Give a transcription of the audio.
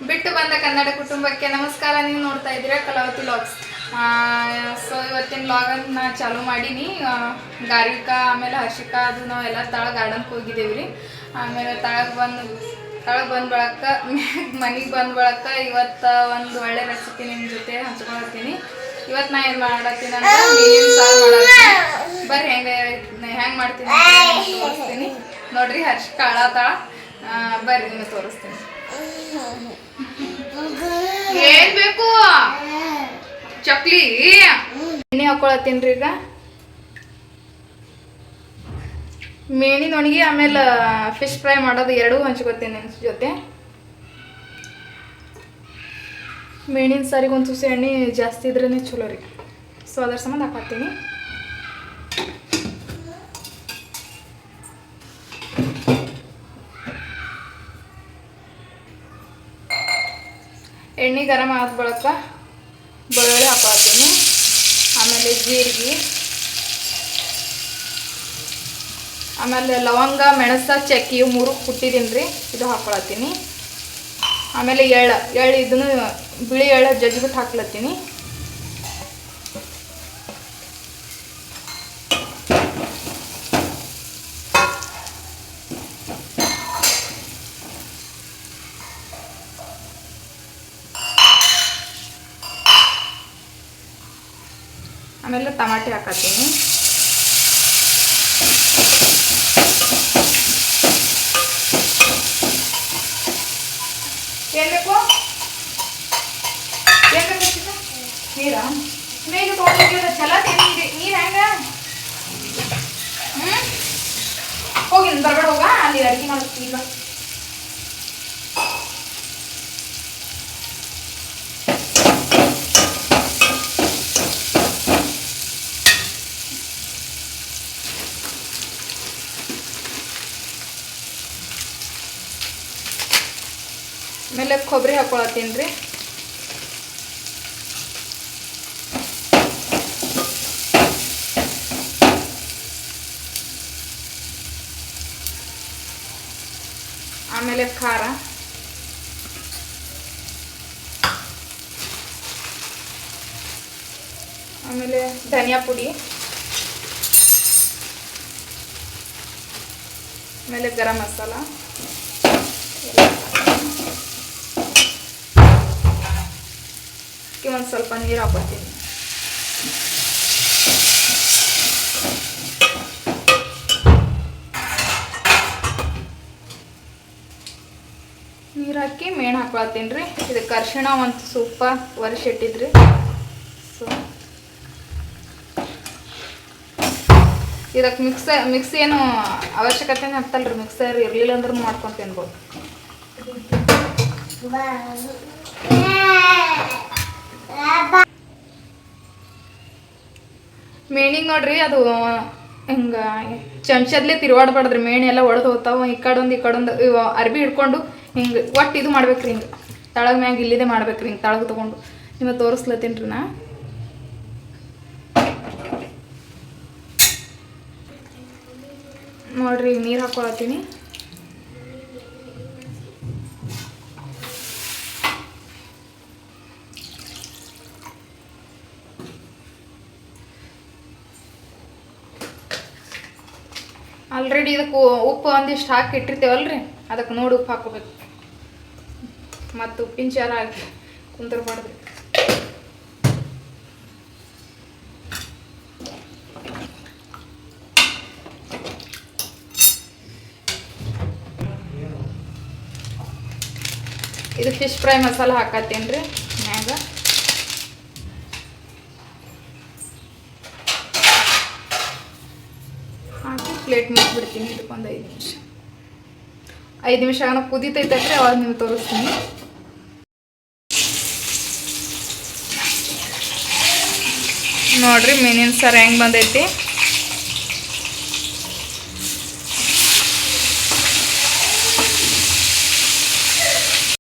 ಬಿಟ್ಟು ಬಂದ ಕನ್ನಡ ಕುಟುಂಬಕ್ಕೆ ನಮಸ್ಕಾರ. ನೀವು ನೋಡ್ತಾ ಇದ್ದೀರಾ ಕಲಾವತಿ ವ್ಲಾಗ್ಸ್. ಸೊ ಇವತ್ತಿನ ವ್ಲಾಗನ್ನು ನಾ ಚಾಲೂ ಮಾಡೀನಿ. ಗಾರಿಕಾ ಆಮೇಲೆ ಹರ್ಷಿಕಾ ಅದು ನಾವೆಲ್ಲ ತಳ ಗಾರ್ಡನ್ಗೆ ಹೋಗಿದ್ದೇವೆ ರೀ. ಆಮೇಲೆ ತಳಗೆ ಬಂದು ಬಳಕ ಮನೆಗೆ ಬಂದು ಬಳಕ ಇವತ್ತು ಒಂದು ಒಳ್ಳೆ ರೆಸಿಪಿ ನಿಮ್ಮ ಜೊತೆ ಹಂಚ್ಕೊಳ್ತೀನಿ. ಇವತ್ತು ನಾ ಏನು ಮಾಡತ್ತೀನಿ ಅಂದ್ರೆ ಮೀನಿನ ಸಾರು ಮಾಡತ್ತೀನಿ. ಬರ್ರಿ ಹೆಂಗೆ ಮಾಡ್ತೀನಿ ಅಂತ ತೋರಿಸ್ತೀನಿ ನೋಡ್ರಿ. ಹರ್ಷಿಕಾ ಅಳತಾಳ, ಬರ್ರಿ ನಿಮಗೆ ತೋರಿಸ್ತೀನಿ. ಏನ್ ಬೇಕು? ಚಕ್ಲಿ ಎಣ್ಣೆ ಹಾಕೊಳತ್ತೀನಿ ರೀ. ಈಗ ಮೇಣಿನ ಒಣಗಿ ಆಮೇಲೆ ಫಿಶ್ ಫ್ರೈ ಮಾಡೋದು ಎರಡೂ ಹಂಚ್ಕೊತೀನಿ ನಿಮ್ಮ ಜೊತೆ. ಮೇಣಿನ ಸಾರಿಗೆ ಒಂದು ತುಸು ಎಣ್ಣೆ ಜಾಸ್ತಿ ಇದ್ರೇ ಚಲೋ ರೀ. ಸೊ ಅದ್ರ ಸಂಬಂಧ ಹಾಕತ್ತೀನಿ. ಎಣ್ಣೆ ಗರಂ ಆದ ಬಳಿಕ ಬೆಳ್ಳುಳ್ಳಿ ಹಾಕೊಳ್ತೀನಿ. ಆಮೇಲೆ ಜೀರಿಗೆ, ಆಮೇಲೆ ಲವಂಗ, ಮೆಣಸ, ಚಕ್ಕಿ ಇವು ಮೂರು ಕುಟ್ಟಿದ್ದೀನಿ ರೀ. ಇದು ಹಾಕೊಳತ್ತೀನಿ. ಆಮೇಲೆ ಎಳ್ಳು ಇದನ್ನು ಬಿಳಿ ಎಳ್ಳು ಜಜ್ಜಿಬಿಟ್ಟು ಹಾಕ್ಲತ್ತೀನಿ. ಆಮೇಲೆ ಟಮಾಟೆ ಹಾಕತ್ತೀನಿ. ಏನು ಬೇಕು? ಏನು ಬೇಕು? ನೀರಾ? ನೀರು ತೊಗೊಂಡಿದ್ದೀರ ಚಲ ನೀರು ಹೆಂಗೆ? ಹೋಗಿ ಬರಬೇಡ, ಹೋಗ ಅಲ್ಲಿ ಅಡುಗೆ ಮಾಡ್ತೀವಿ. ಈಗ ಆಮೇಲೆ ಕೊಬ್ಬರಿ ಹಾಕೊಳತ್ತೀನಿ ರೀ. ಆಮೇಲೆ ಖಾರ, ಆಮೇಲೆ ಧನಿಯಾ ಪುಡಿ, ಆಮೇಲೆ ಗರಂ ಮಸಾಲ, ಒಂದು ಸ್ವಲ್ಪ ನೀರು ಹಾಕೋತೀನಿ. ನೀರು ಹಾಕಿ ಮೇಣ ಹಾಕೊಳತ್ತೀನಿ ರೀ. ಇದಕ್ಕೆ ಅರಿಶಿಣ ಒಂದು ಸ್ವಲ್ಪ ಒರೆಸಿಟ್ಟಿದ್ರಿ. ಸೊ ಇದಕ್ಕೆ ಮಿಕ್ಸಿ ಏನು ಅವಶ್ಯಕತೆ ಆಗ್ತಲ್ರಿ. ಮಿಕ್ಸರ್ ಇರಲಿಲ್ಲ ಅಂದ್ರೂ ಮಾಡ್ಕೊಂಡು ತಿನ್ಬೋದು. ಮೇಣಿಗೆ ನೋಡ್ರಿ, ಅದು ಹಿಂಗೆ ಚಮಚದ್ಲೇ ತಿರುವಾಡ್ಬಾರ್ದ್ರಿ. ಮೇಣಿ ಎಲ್ಲ ಒಡೆದು ಹೋಗ್ತಾವ. ಈ ಕಡೊಂದು ಇವು ಅರ್ಬಿ ಹಿಡ್ಕೊಂಡು ಹಿಂಗೆ ಒಟ್ಟು ಇದು ಮಾಡ್ಬೇಕ್ರಿ. ಹಿಂಗೆ ತಳಗ ಮ್ಯಾಗ ಇಲ್ಲಿದೆ ಮಾಡ್ಬೇಕ್ರಿ. ಹಿಂಗೆ ತಳಗ ತೊಗೊಂಡು ನಿಮಗೆ ತೋರಿಸ್ಲತ್ತೀನಿ ರೀ. ನಾ ನೋಡ್ರಿ ಈಗ ನೀರು ಹಾಕೊಳತ್ತೀನಿ. ಆಲ್ರೆಡಿ ಇದಕ್ಕೆ ಉಪ್ಪು ಒಂದಿಷ್ಟು ಹಾಕಿ ಇಟ್ಟಿರ್ತೇವಲ್ರಿ, ಅದಕ್ಕೆ ನೋಡಿ ಉಪ್ಪು ಹಾಕೋಬೇಕು. ಮತ್ತು ಉಪ್ಪಿನ ಚಾರ ಹಾಕಿ ಕುಂದಿರ್ಬಾರ್ದು. ಇದು ಫಿಶ್ ಫ್ರೈ ಮಸಾಲ ಹಾಕತ್ತೀನಿ ರೀ ಮ್ಯಾಗ. ಹಾಕಿ ಪ್ಲೇಟ್ ಮುಗಿಸ್ಬಿಡ್ತೀನಿ. ಇದಕ್ಕೊಂದು 5 ನಿಮಿಷ ಏನೋ ಕುದೀತೈತಲ್ರಿ, ಅವಾಗ ನೀವು ತೋರಿಸ್ತೀನಿ. ನೋಡ್ರಿ ಮೀನಿನ ಸಾರು ಹೆಂಗೆ ಬಂದೈತಿ.